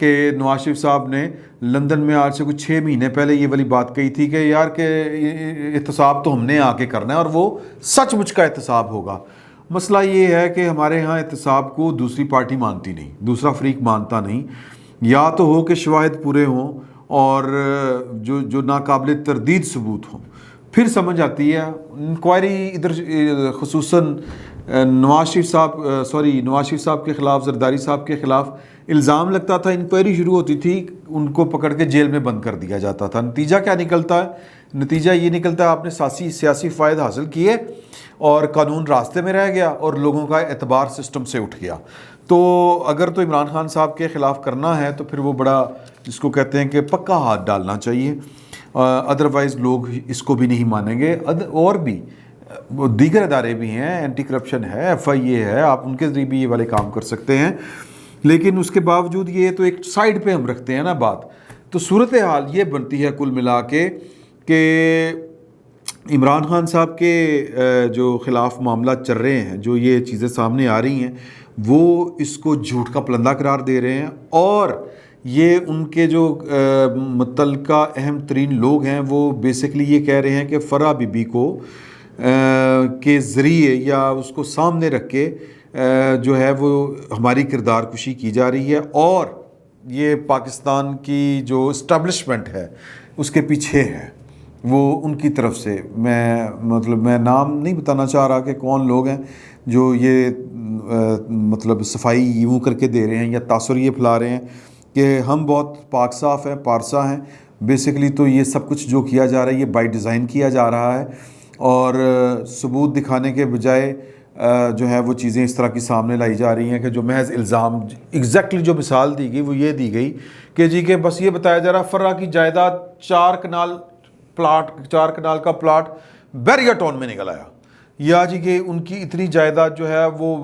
کہ نواز شریف صاحب نے لندن میں آج سے کچھ 6 مہینے پہلے یہ والی بات کہی تھی کہ یار کہ احتساب تو ہم نے آ کے کرنا ہے اور وہ سچ مچ کا احتساب ہوگا۔ مسئلہ یہ ہے کہ ہمارے ہاں احتساب کو دوسری پارٹی مانتی نہیں، دوسرا فریق مانتا نہیں، یا تو ہو کہ شواہد پورے ہوں اور جو ناقابل تردید ثبوت ہوں، پھر سمجھ آتی ہے۔ انکوائری ادھر خصوصاً نواز شریف صاحب کے خلاف، زرداری صاحب کے خلاف الزام لگتا تھا، انکوائری شروع ہوتی تھی، ان کو پکڑ کے جیل میں بند کر دیا جاتا تھا۔ نتیجہ کیا نکلتا ہے؟ نتیجہ یہ نکلتا ہے آپ نے سیاسی فائد حاصل کیے اور قانون راستے میں رہ گیا اور لوگوں کا اعتبار سسٹم سے اٹھ گیا۔ تو اگر تو عمران خان صاحب کے خلاف کرنا ہے تو پھر وہ بڑا جس کو کہتے ہیں کہ پکا ہاتھ ڈالنا چاہیے، ادروائز لوگ اس کو بھی نہیں مانیں گے۔ اور بھی دیگر ادارے بھی ہیں، اینٹی کرپشن ہے، FIA ہے، آپ ان کے ذریعے بھی یہ والے کام کر سکتے ہیں، لیکن اس کے باوجود یہ تو ایک سائڈ پہ ہم رکھتے ہیں نا بات۔ تو صورتحال یہ بنتی ہے کل ملا کے کہ عمران خان صاحب کے جو خلاف معاملات چل رہے ہیں، جو یہ چیزیں سامنے آ رہی ہیں، وہ اس کو جھوٹ کا پلندہ قرار دے رہے ہیں، اور یہ ان کے جو متعلقہ اہم ترین لوگ ہیں وہ بیسکلی یہ کہہ رہے ہیں کہ فرح بی بی کو کے ذریعے یا اس کو سامنے رکھ کے جو ہے وہ ہماری کردار کشی کی جا رہی ہے، اور یہ پاکستان کی جو اسٹیبلشمنٹ ہے اس کے پیچھے ہے، وہ ان کی طرف سے۔ میں نام نہیں بتانا چاہ رہا کہ کون لوگ ہیں جو یہ صفائی یوں کر کے دے رہے ہیں یا تاثر یہ پھیلا رہے ہیں کہ ہم بہت پاک صاف ہیں، پارسا ہیں۔ بیسکلی تو یہ سب کچھ جو کیا جا رہا ہے یہ بائی ڈیزائن کیا جا رہا ہے، اور ثبوت دکھانے کے بجائے جو ہے وہ چیزیں اس طرح کی سامنے لائی جا رہی ہیں کہ جو محض الزام، ایگزیکٹلی جو مثال دی گئی وہ یہ دی گئی کہ جی کہ بس یہ بتایا جا رہا فرح کی جائیداد 4 کنال کا پلاٹ بیریا ٹاؤن میں نکل آیا، یا جی کہ ان کی اتنی جائیداد جو ہے وہ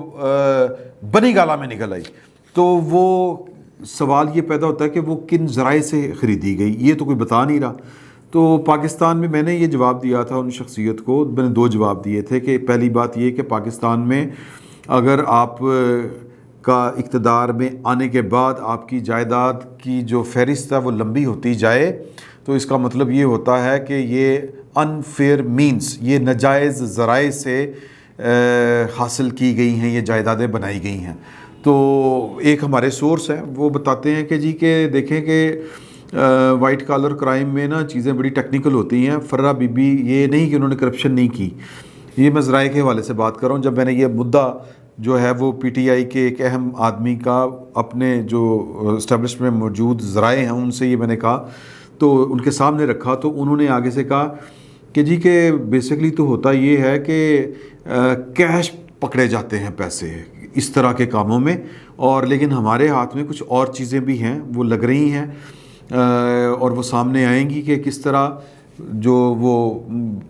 بنی گالا میں نکل آئی۔ تو وہ سوال یہ پیدا ہوتا ہے کہ وہ کن ذرائع سے خریدی گئی، یہ تو کوئی بتا نہیں رہا۔ تو پاکستان میں نے یہ جواب دیا تھا ان شخصیت کو، میں نے 2 جواب دیے تھے کہ پہلی بات یہ کہ پاکستان میں اگر آپ کا اقتدار میں آنے کے بعد آپ کی جائیداد کی جو فہرست ہے وہ لمبی ہوتی جائے تو اس کا مطلب یہ ہوتا ہے کہ یہ انفیئر مینز، یہ ناجائز ذرائع سے حاصل کی گئی ہیں، یہ جائیدادیں بنائی گئی ہیں۔ تو ایک ہمارے سورس ہیں وہ بتاتے ہیں کہ جی کہ دیکھیں کہ وائٹ کالر کرائم میں نا چیزیں بڑی ٹیکنیکل ہوتی ہیں۔ فرح بی بی یہ نہیں کہ انہوں نے کرپشن نہیں کی، یہ میں ذرائع کے حوالے سے بات کر رہا ہوں۔ جب میں نے یہ مدعا جو ہے وہ PTI کے ایک اہم آدمی کا اپنے جو اسٹیبلشمنٹ میں موجود ذرائع ہیں ان سے یہ میں نے کہا تو ان کے سامنے رکھا، تو انہوں نے آگے سے کہا کہ جی کہ بیسکلی تو ہوتا یہ ہے کہ کیش پکڑے جاتے ہیں پیسے اس طرح کے کاموں میں، اور لیکن ہمارے ہاتھ میں کچھ اور چیزیں بھی ہیں وہ لگ رہی ہیں اور وہ سامنے آئیں گی کہ کس طرح جو وہ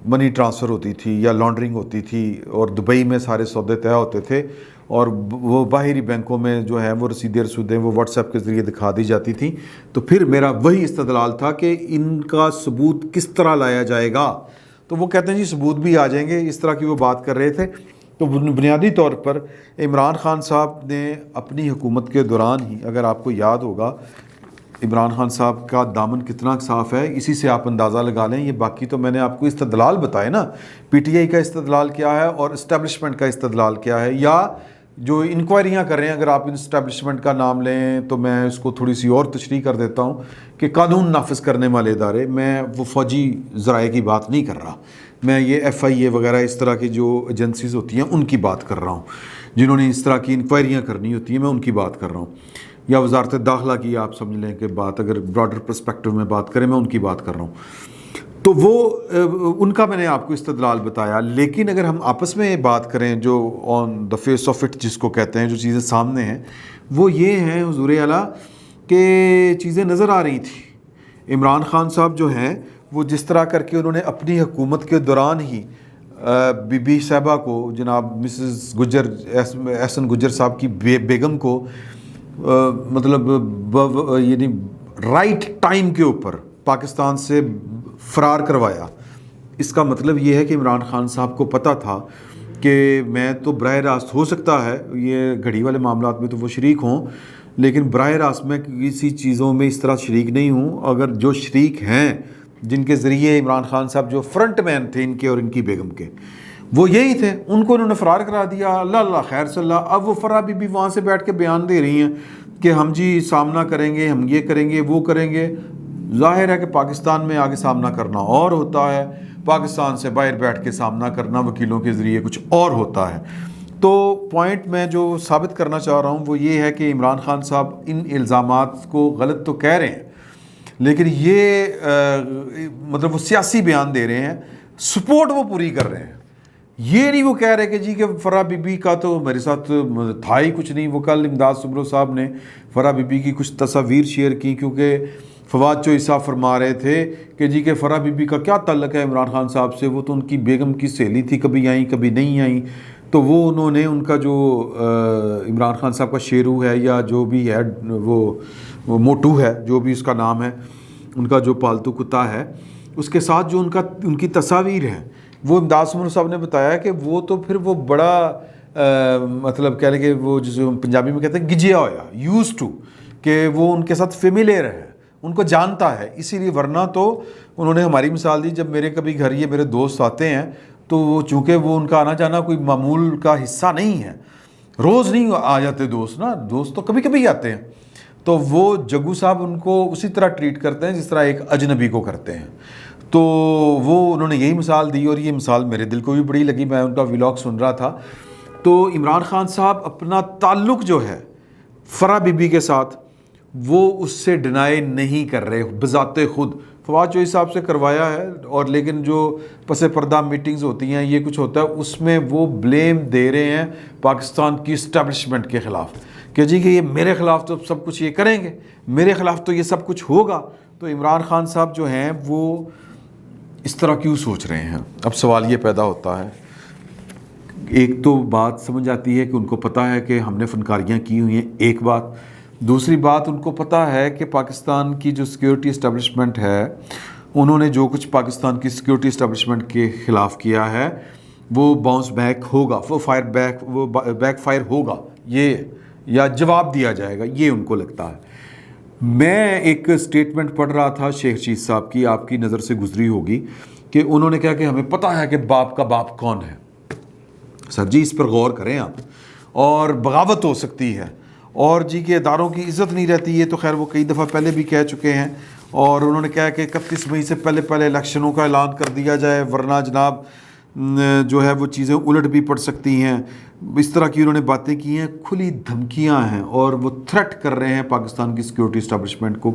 منی ٹرانسفر ہوتی تھی یا لانڈرنگ ہوتی تھی اور دبئی میں سارے سودے طے ہوتے تھے، اور وہ باہری بینکوں میں جو ہے وہ رسیدیں وہ واٹس ایپ کے ذریعے دکھا دی جاتی تھیں۔ تو پھر میرا وہی استدلال تھا کہ ان کا ثبوت کس طرح لایا جائے گا، تو وہ کہتے ہیں جی ثبوت بھی آ جائیں گے، اس طرح کی وہ بات کر رہے تھے۔ تو بنیادی طور پر عمران خان صاحب نے اپنی حکومت کے دوران ہی، اگر آپ کو یاد ہوگا عمران خان صاحب کا دامن کتنا صاف ہے اسی سے آپ اندازہ لگا لیں۔ یہ باقی تو میں نے آپ کو استدلال بتائے نا، PTI کا استدلال کیا ہے اور اسٹیبلشمنٹ کا استدلال کیا ہے، یا جو انکوائریاں کر رہے ہیں۔ اگر آپ اسٹیبلشمنٹ کا نام لیں تو میں اس کو تھوڑی سی اور تشریح کر دیتا ہوں کہ قانون نافذ کرنے والے ادارے، میں وہ فوجی ذرائع کی بات نہیں کر رہا، میں یہ FIA وغیرہ اس طرح کی جو ایجنسیز ہوتی ہیں ان کی بات کر رہا ہوں، جنہوں نے اس طرح کی انکوائریاں کرنی ہوتی ہیں، میں ان کی بات کر رہا ہوں، یا وزارت داخلہ کی آپ سمجھ لیں کہ بات، اگر براڈر پرسپیکٹو میں بات کریں میں ان کی بات کر رہا ہوں۔ تو وہ ان کا میں نے آپ کو استدلال بتایا۔ لیکن اگر ہم آپس میں بات کریں جو آن دا فیس آف اٹ جس کو کہتے ہیں، جو چیزیں سامنے ہیں وہ یہ ہیں حضور اعلیٰ کہ چیزیں نظر آ رہی تھیں۔ عمران خان صاحب جو ہیں وہ جس طرح کر کے انہوں نے اپنی حکومت کے دوران ہی بی بی صاحبہ کو، جناب مسز گجر، احسن گجر صاحب کی بیگم کو مطلب یعنی رائٹ ٹائم کے اوپر پاکستان سے فرار کروایا۔ اس کا مطلب یہ ہے کہ عمران خان صاحب کو پتہ تھا کہ میں تو براہ راست ہو سکتا ہے یہ گھڑی والے معاملات میں تو وہ شریک ہوں، لیکن براہ راست میں کسی چیزوں میں اس طرح شریک نہیں ہوں. اگر جو شریک ہیں جن کے ذریعے عمران خان صاحب جو فرنٹ مین تھے ان کے اور ان کی بیگم کے، وہ یہی تھے. ان کو انہوں نے فرار کرا دیا، اللہ اللہ خیر صلی اللہ. اب وہ فرح بی بی وہاں سے بیٹھ کے بیان دے رہی ہیں کہ ہم جی سامنا کریں گے، ہم یہ کریں گے، وہ کریں گے. ظاہر ہے کہ پاکستان میں آگے سامنا کرنا اور ہوتا ہے، پاکستان سے باہر بیٹھ کے سامنا کرنا وکیلوں کے ذریعے کچھ اور ہوتا ہے. تو پوائنٹ میں جو ثابت کرنا چاہ رہا ہوں وہ یہ ہے کہ عمران خان صاحب ان الزامات کو غلط تو کہہ رہے ہیں، لیکن یہ مطلب وہ سیاسی بیان دے رہے ہیں، سپورٹ وہ پوری کر رہے ہیں. یہ نہیں وہ کہہ رہے کہ جی کہ فرح بی بی کا تو میرے ساتھ تھا ہی کچھ نہیں. وہ کل امداد سبرو صاحب نے فرح بی بی کی کچھ تصاویر شیئر کی، کیونکہ فواد چوئی صاحب فرما رہے تھے کہ جی کہ فرح بی بی کا کیا تعلق ہے عمران خان صاحب سے، وہ تو ان کی بیگم کی سہیلی تھی، کبھی آئیں کبھی نہیں آئیں. تو وہ انہوں نے ان کا جو عمران خان صاحب کا شیرو ہے یا جو بھی ہے وہ موٹو ہے جو بھی اس کا نام ہے، ان کا جو پالتو کتا ہے، اس کے ساتھ جو ان کی تصاویر ہیں، وہ امداد سمر صاحب نے بتایا کہ وہ تو پھر وہ بڑا مطلب کہہ لیں کہ وہ جسے پنجابی میں کہتے ہیں گجیا ہویا، یوز ٹو، کہ وہ ان کے ساتھ فیملیئر ہے، ان کو جانتا ہے. اسی لیے ورنہ تو انہوں نے ہماری مثال دی، جب میرے کبھی گھر یہ میرے دوست آتے ہیں تو وہ چونکہ وہ ان کا آنا جانا کوئی معمول کا حصہ نہیں ہے، روز نہیں آ جاتے دوست نا، دوست تو کبھی کبھی آتے ہیں، تو وہ جگو صاحب ان کو اسی طرح ٹریٹ کرتے ہیں جس طرح ایک اجنبی کو کرتے ہیں. تو وہ انہوں نے یہی مثال دی اور یہ مثال میرے دل کو بھی بڑی لگی. میں ان کا ولاگ سن رہا تھا. تو عمران خان صاحب اپنا تعلق جو ہے فرح بی بی کے ساتھ وہ اس سے ڈینائی نہیں کر رہے بذات خود. فواد چوئی صاحب سے کروایا ہے، اور لیکن جو پس پردہ میٹنگز ہوتی ہیں یہ کچھ ہوتا ہے، اس میں وہ بلیم دے رہے ہیں پاکستان کی اسٹیبلشمنٹ کے خلاف کہ جی کہ یہ میرے خلاف تو سب کچھ یہ کریں گے، میرے خلاف تو یہ سب کچھ ہوگا. تو عمران خان صاحب جو ہیں وہ اس طرح کیوں سوچ رہے ہیں؟ اب سوال یہ پیدا ہوتا ہے، ایک تو بات سمجھ آتی ہے کہ ان کو پتہ ہے کہ ہم نے فنکاریاں کی ہوئی ہیں، ایک بات. دوسری بات ان کو پتہ ہے کہ پاکستان کی جو سیکیورٹی اسٹیبلشمنٹ ہے، انہوں نے جو کچھ پاکستان کی سیکیورٹی اسٹیبلشمنٹ کے خلاف کیا ہے وہ باؤنس بیک ہوگا، وہ بیک فائر ہوگا، یہ یا جواب دیا جائے گا، یہ ان کو لگتا ہے. میں ایک سٹیٹمنٹ پڑھ رہا تھا شیخ رشید صاحب کی، آپ کی نظر سے گزری ہوگی، کہ انہوں نے کہا کہ ہمیں پتہ ہے کہ باپ کا باپ کون ہے. سر جی اس پر غور کریں آپ، اور بغاوت ہو سکتی ہے، اور جی کے اداروں کی عزت نہیں رہتی. یہ تو خیر وہ کئی دفعہ پہلے بھی کہہ چکے ہیں، اور انہوں نے کہا کہ 31 مئی سے پہلے الیکشنوں کا اعلان کر دیا جائے، ورنہ جناب جو ہے وہ چیزیں الٹ بھی پڑ سکتی ہیں. اس طرح کی انہوں نے باتیں کی ہیں، کھلی دھمکیاں ہیں، اور وہ تھریٹ کر رہے ہیں پاکستان کی سیکیورٹی اسٹیبلشمنٹ کو.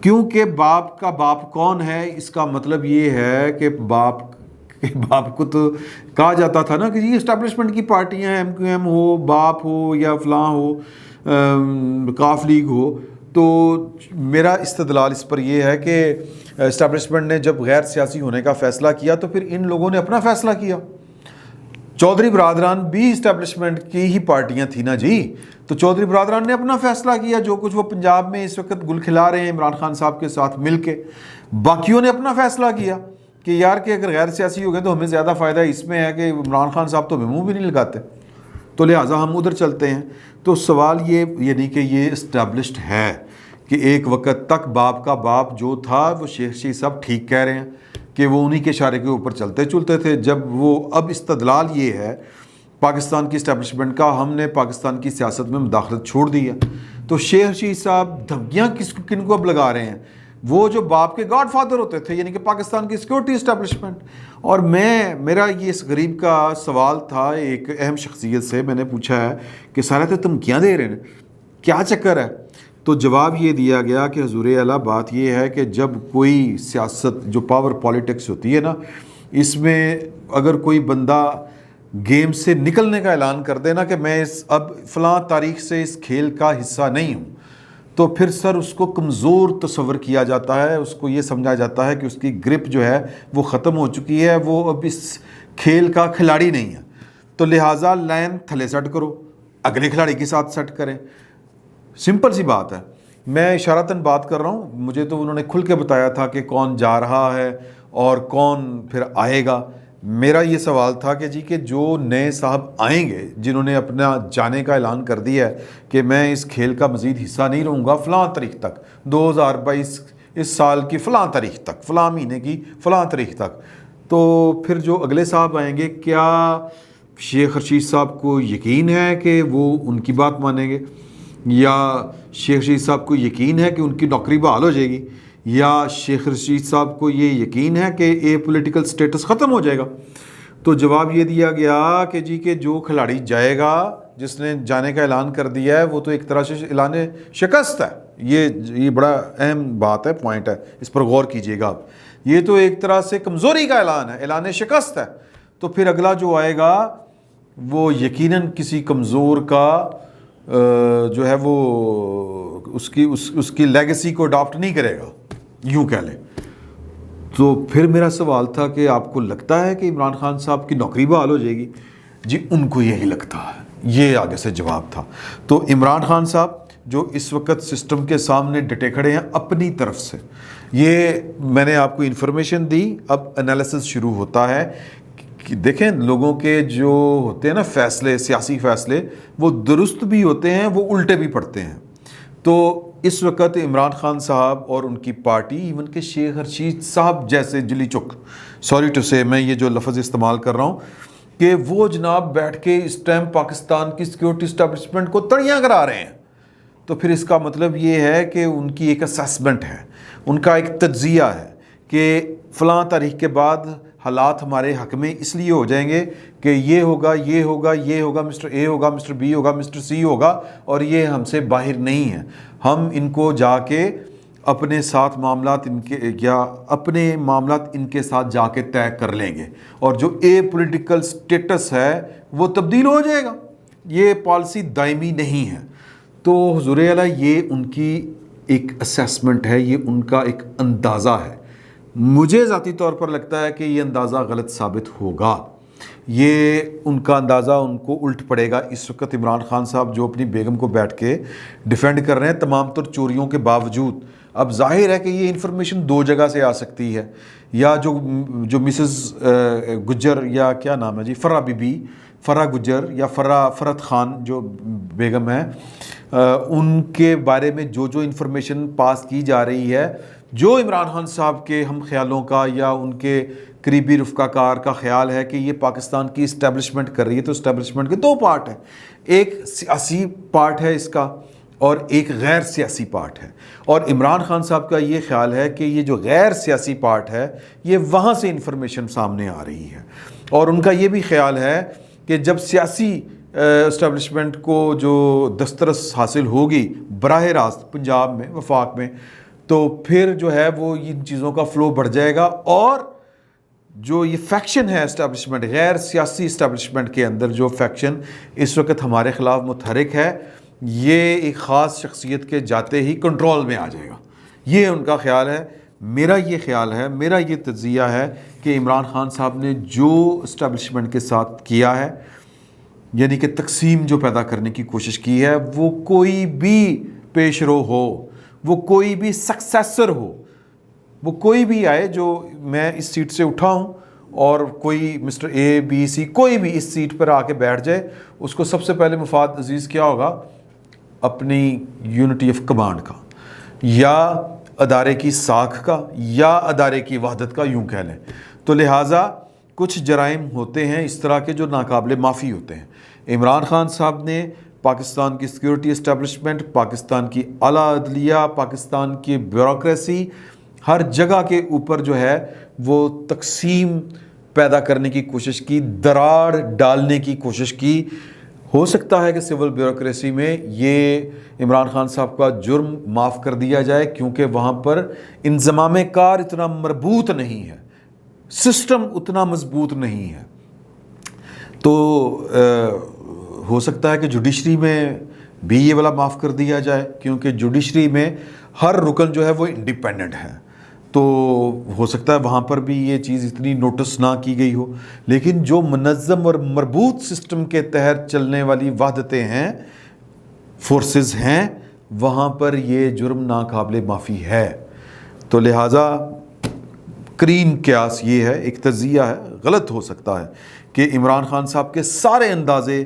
کیونکہ باپ کا باپ کون ہے، اس کا مطلب یہ ہے کہ باپ کو تو کہا جاتا تھا نا کہ یہ اسٹیبلشمنٹ کی پارٹیاں ہیں، ایم کیو ایم ہو، باپ ہو یا فلاں ہو، کاف لیگ ہو. تو میرا استدلال اس پر یہ ہے کہ اسٹیبلشمنٹ نے جب غیر سیاسی ہونے کا فیصلہ کیا تو پھر ان لوگوں نے اپنا فیصلہ کیا. چودھری برادران بھی اسٹیبلشمنٹ کی ہی پارٹیاں تھیں نا جی. تو چودھری برادران نے اپنا فیصلہ کیا، جو کچھ وہ پنجاب میں اس وقت گل کھلا رہے ہیں عمران خان صاحب کے ساتھ مل کے. باقیوں نے اپنا فیصلہ کیا کہ یار کہ اگر غیر سیاسی ہو گئے تو ہمیں زیادہ فائدہ اس میں ہے کہ عمران خان صاحب تو ہمیں منہ بھی نہیں لگاتے، تو لہٰذا ہم ادھر چلتے ہیں. تو سوال یہ نہیں کہ یہ اسٹیبلشڈ ہے کہ ایک وقت تک باپ کا باپ جو تھا، وہ شیخ رشید صاحب ٹھیک کہہ رہے ہیں کہ وہ انہی کے اشارے کے اوپر چلتے تھے. جب وہ اب استدلال یہ ہے پاکستان کی اسٹیبلشمنٹ کا، ہم نے پاکستان کی سیاست میں مداخلت چھوڑ دی ہے، تو شیخ رشید صاحب دھمکیاں کن کو اب لگا رہے ہیں؟ وہ جو باپ کے گاڈ فادر ہوتے تھے، یعنی کہ پاکستان کی سیکورٹی اسٹیبلشمنٹ. اور میرا یہ اس غریب کا سوال تھا ایک اہم شخصیت سے، میں نے پوچھا ہے کہ سارے تو تم کیا دے رہے ہیں، کیا چکر ہے؟ تو جواب یہ دیا گیا کہ حضور اعلیٰ بات یہ ہے کہ جب کوئی سیاست جو پاور پالیٹکس ہوتی ہے نا، اس میں اگر کوئی بندہ گیم سے نکلنے کا اعلان کر دے نا کہ میں اب فلاں تاریخ سے اس کھیل کا حصہ نہیں ہوں، تو پھر سر اس کو کمزور تصور کیا جاتا ہے، اس کو یہ سمجھا جاتا ہے کہ اس کی گرپ جو ہے وہ ختم ہو چکی ہے، وہ اب اس کھیل کا کھلاڑی نہیں ہے. تو لہٰذا لائن تھلے سیٹ کرو، اگلے کھلاڑی کے ساتھ سیٹ کریں. سمپل سی بات ہے. میں اشارتاً بات کر رہا ہوں، مجھے تو انہوں نے کھل کے بتایا تھا کہ کون جا رہا ہے اور کون پھر آئے گا. میرا یہ سوال تھا کہ جی کہ جو نئے صاحب آئیں گے جنہوں نے اپنا جانے کا اعلان کر دیا ہے کہ میں اس کھیل کا مزید حصہ نہیں رہوں گا فلاں تاریخ تک، 2022 اس سال کی فلاں تاریخ تک، فلاں مہینے کی فلاں تاریخ تک، تو پھر جو اگلے صاحب آئیں گے کیا شیخ رشید صاحب کو یقین ہے کہ وہ ان کی بات مانیں گے، یا شیخ رشید صاحب کو یقین ہے کہ ان کی نوکری بحال ہو جائے گی، یا شیخ رشید صاحب کو یہ یقین ہے کہ اے پولیٹیکل سٹیٹس ختم ہو جائے گا؟ تو جواب یہ دیا گیا کہ جی کہ جو کھلاڑی جائے گا، جس نے جانے کا اعلان کر دیا ہے، وہ تو ایک طرح سے اعلان شکست ہے۔ یہ بڑا اہم بات ہے، پوائنٹ ہے، اس پر غور کیجئے گا آپ۔ یہ تو ایک طرح سے کمزوری کا اعلان ہے، اعلان شکست ہے۔ تو پھر اگلا جو آئے گا وہ یقیناً کسی کمزور کا جو ہے وہ اس کی لیگیسی کو اڈاپٹ نہیں کرے گا، یوں کہہ لیں۔ تو پھر میرا سوال تھا کہ آپ کو لگتا ہے کہ عمران خان صاحب کی نوکری بحال ہو جائے گی؟ جی ان کو یہی لگتا ہے، یہ آگے سے جواب تھا۔ تو عمران خان صاحب جو اس وقت سسٹم کے سامنے ڈٹے کھڑے ہیں اپنی طرف سے، یہ میں نے آپ کو انفارمیشن دی، اب انالیسس شروع ہوتا ہے۔ دیکھیں لوگوں کے جو ہوتے ہیں نا فیصلے، سیاسی فیصلے، وہ درست بھی ہوتے ہیں، وہ الٹے بھی پڑتے ہیں۔ تو اس وقت عمران خان صاحب اور ان کی پارٹی، ایون کہ شیخ رشید صاحب جیسے جلی چک، سوری ٹو سے میں یہ جو لفظ استعمال کر رہا ہوں، کہ وہ جناب بیٹھ کے اس ٹائم پاکستان کی سیکورٹی اسٹیبلشمنٹ کو تڑیاں کرا رہے ہیں۔ تو پھر اس کا مطلب یہ ہے کہ ان کی ایک اسیسمنٹ ہے، ان کا ایک تجزیہ ہے کہ فلاں تاریخ کے بعد حالات ہمارے حق میں اس لیے ہو جائیں گے کہ یہ ہوگا، یہ ہوگا، یہ ہوگا، مسٹر اے ہوگا، مسٹر بی ہوگا، مسٹر سی ہوگا، اور یہ ہم سے باہر نہیں ہے۔ ہم ان کو جا کے اپنے ساتھ معاملات اپنے معاملات ان کے ساتھ جا کے طے کر لیں گے، اور جو اے پولیٹیکل سٹیٹس ہے وہ تبدیل ہو جائے گا۔ یہ پالیسی دائمی نہیں ہے۔ تو حضور اعلیٰ یہ ان کی ایک اسیسمنٹ ہے، یہ ان کا ایک اندازہ ہے۔ مجھے ذاتی طور پر لگتا ہے کہ یہ اندازہ غلط ثابت ہوگا، یہ ان کا اندازہ ان کو الٹ پڑے گا۔ اس وقت عمران خان صاحب جو اپنی بیگم کو بیٹھ کے ڈیفینڈ کر رہے ہیں تمام تر چوریوں کے باوجود، اب ظاہر ہے کہ یہ انفارمیشن دو جگہ سے آ سکتی ہے، یا جو مسز گجر، یا کیا نام ہے جی، فرا بی بی، فرا گجر یا فرت خان جو بیگم ہے، ان کے بارے میں جو انفارمیشن پاس کی جا رہی ہے، جو عمران خان صاحب کے ہم خیالوں کا یا ان کے قریبی رفقا کار کا خیال ہے کہ یہ پاکستان کی اسٹیبلشمنٹ کر رہی ہے، تو اسٹیبلشمنٹ کے دو پارٹ ہیں، ایک سیاسی پارٹ ہے اس کا اور ایک غیر سیاسی پارٹ ہے۔ اور عمران خان صاحب کا یہ خیال ہے کہ یہ جو غیر سیاسی پارٹ ہے یہ وہاں سے انفارمیشن سامنے آ رہی ہے، اور ان کا یہ بھی خیال ہے کہ جب سیاسی اسٹیبلشمنٹ کو جو دسترس حاصل ہوگی براہ راست پنجاب میں، وفاق میں، تو پھر جو ہے وہ ان چیزوں کا فلو بڑھ جائے گا، اور جو یہ فیکشن ہے اسٹیبلشمنٹ، غیر سیاسی اسٹیبلشمنٹ کے اندر جو فیکشن اس وقت ہمارے خلاف متحرک ہے، یہ ایک خاص شخصیت کے جاتے ہی کنٹرول میں آ جائے گا۔ یہ ان کا خیال ہے۔ میرا یہ خیال ہے، میرا یہ تجزیہ ہے کہ عمران خان صاحب نے جو اسٹیبلشمنٹ کے ساتھ کیا ہے، یعنی کہ تقسیم جو پیدا کرنے کی کوشش کی ہے، وہ کوئی بھی پیش رو ہو، وہ کوئی بھی سکسیسر ہو، وہ کوئی بھی آئے، جو میں اس سیٹ سے اٹھا ہوں اور کوئی مسٹر اے بی سی کوئی بھی اس سیٹ پر آ کے بیٹھ جائے، اس کو سب سے پہلے مفاد عزیز کیا ہوگا؟ اپنی یونٹی آف کمانڈ کا، یا ادارے کی ساکھ کا، یا ادارے کی وحدت کا، یوں کہہ لیں۔ تو لہٰذا کچھ جرائم ہوتے ہیں اس طرح کے جو ناقابل معافی ہوتے ہیں۔ عمران خان صاحب نے پاکستان کی سیکورٹی اسٹیبلشمنٹ، پاکستان کی اعلیٰ عدلیہ، پاکستان کی بیوروکریسی، ہر جگہ کے اوپر جو ہے وہ تقسیم پیدا کرنے کی کوشش کی، دراڑ ڈالنے کی کوشش کی۔ ہو سکتا ہے کہ سول بیوروکریسی میں یہ عمران خان صاحب کا جرم معاف کر دیا جائے، کیونکہ وہاں پر انضمام کار اتنا مربوط نہیں ہے، سسٹم اتنا مضبوط نہیں ہے۔ تو ہو سکتا ہے کہ جوڈیشری میں بھی یہ والا معاف کر دیا جائے، کیونکہ جوڈیشری میں ہر رکن جو ہے وہ انڈیپینڈنٹ ہے، تو ہو سکتا ہے وہاں پر بھی یہ چیز اتنی نوٹس نہ کی گئی ہو۔ لیکن جو منظم اور مربوط سسٹم کے تحت چلنے والی وحدتیں ہیں، فورسز ہیں، وہاں پر یہ جرم ناقابل معافی ہے۔ تو لہٰذا کرین قیاس یہ ہے، ایک تجزیہ ہے، غلط ہو سکتا ہے کہ عمران خان صاحب کے سارے اندازے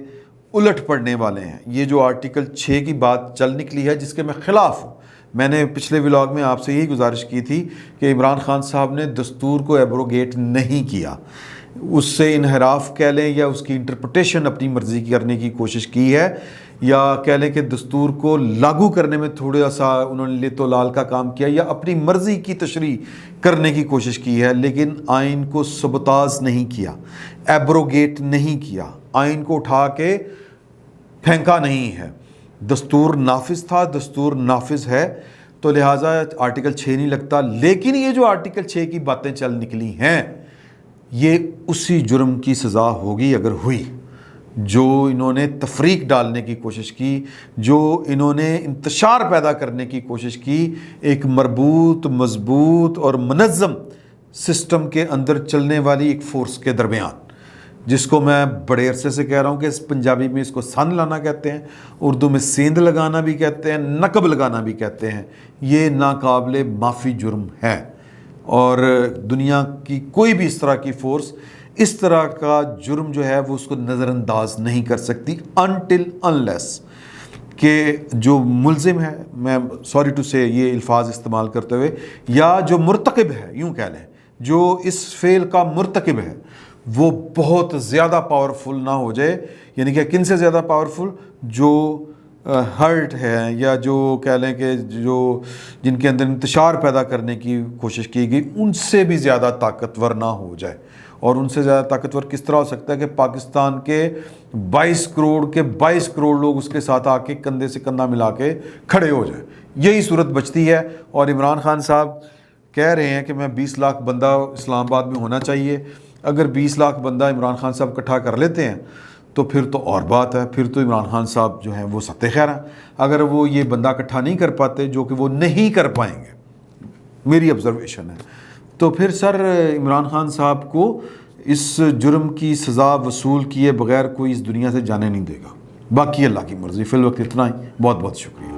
الٹ پڑنے والے ہیں۔ یہ جو آرٹیکل 6 کی بات چل نکلی ہے جس کے میں خلاف ہوں، میں نے پچھلے ولاگ میں آپ سے یہی گزارش کی تھی کہ عمران خان صاحب نے دستور کو ایبروگیٹ نہیں کیا، اس سے انحراف کہہ لیں یا اس کی انٹرپریٹیشن اپنی مرضی کی کرنے کی کوشش کی ہے، یا کہہ لیں کہ دستور کو لاگو کرنے میں تھوڑا سا انہوں نے لت و لال کا کام کیا یا اپنی مرضی کی تشریح کرنے کی کوشش کی ہے، لیکن آئین کو سبوتاژ نہیں کیا، ایبروگیٹ نہیں کیا، آئین کو اٹھا کے پھینکا نہیں ہے۔ دستور نافذ تھا، دستور نافذ ہے، تو لہٰذا آرٹیکل 6 نہیں لگتا۔ لیکن یہ جو آرٹیکل 6 کی باتیں چل نکلی ہیں یہ اسی جرم کی سزا ہوگی اگر ہوئی، جو انہوں نے تفریق ڈالنے کی کوشش کی، جو انہوں نے انتشار پیدا کرنے کی کوشش کی ایک مربوط، مضبوط اور منظم سسٹم کے اندر چلنے والی ایک فورس کے درمیان، جس کو میں بڑے عرصے سے کہہ رہا ہوں کہ پنجابی میں اس کو سن لانا کہتے ہیں، اردو میں سیندھ لگانا بھی کہتے ہیں، نقب لگانا بھی کہتے ہیں۔ یہ ناقابل معافی جرم ہے، اور دنیا کی کوئی بھی اس طرح کی فورس اس طرح کا جرم جو ہے وہ اس کو نظر انداز نہیں کر سکتی until unless کہ جو ملزم ہے، میں سوری ٹو سے یہ الفاظ استعمال کرتے ہوئے، یا جو مرتکب ہے، یوں کہہ لیں جو اس فعل کا مرتکب ہے، وہ بہت زیادہ پاورفل نہ ہو جائے۔ یعنی کہ کن سے زیادہ پاورفل؟ جو ہرٹ ہے یا جو کہہ لیں کہ جو جن کے اندر انتشار پیدا کرنے کی کوشش کی گئی ان سے بھی زیادہ طاقتور نہ ہو جائے۔ اور ان سے زیادہ طاقتور کس طرح ہو سکتا ہے کہ پاکستان کے 22 کروڑ لوگ اس کے ساتھ آ کے کندھے سے کندھا ملا کے کھڑے ہو جائیں، یہی صورت بچتی ہے۔ اور عمران خان صاحب کہہ رہے ہیں کہ میں 20 لاکھ بندہ اسلام آباد میں ہونا چاہیے۔ اگر 20 لاکھ بندہ عمران خان صاحب اکٹھا کر لیتے ہیں تو پھر تو اور بات ہے، پھر تو عمران خان صاحب جو ہیں وہ ستے خیر ہیں۔ اگر وہ یہ بندہ اکٹھا نہیں کر پاتے، جو کہ وہ نہیں کر پائیں گے، میری آبزرویشن ہے، تو پھر سر عمران خان صاحب کو اس جرم کی سزا وصول کیے بغیر کوئی اس دنیا سے جانے نہیں دے گا۔ باقی اللہ کی مرضی۔ فی الوقت اتنا ہی، بہت بہت شکریہ۔